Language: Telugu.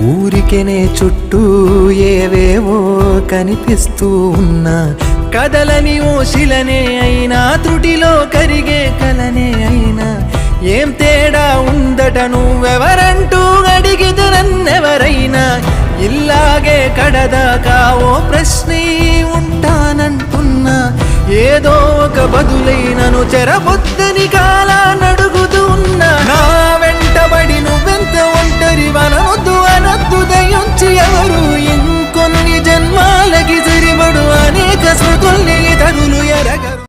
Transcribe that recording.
ఊరికెనే చుట్టూ ఏవేవో కనిపిస్తూ ఉన్నా కదలని ఓశిలనే అయినా త్రుటిలో కరిగే కలనే అయినా ఏం తేడా ఉందట నువ్వెవరంటూ అడిగితే నన్నెవరైనా ఇల్లాగే కడదాకా ఓ ప్రశ్నే ఉంటానంటున్నా ఏదో ఒక బదులైనను చెరబొద్దని కాలా నడుగుతూ ఉన్నా నా వెంటబడి నువ్వెంత ఒంటరి వనొద్దు అనొద్దు దయించి ఎవరు ఇంకొన్ని జన్మాలకి సరిపడు అనేక స్మృతుల్ని తరులు ఎరగరు.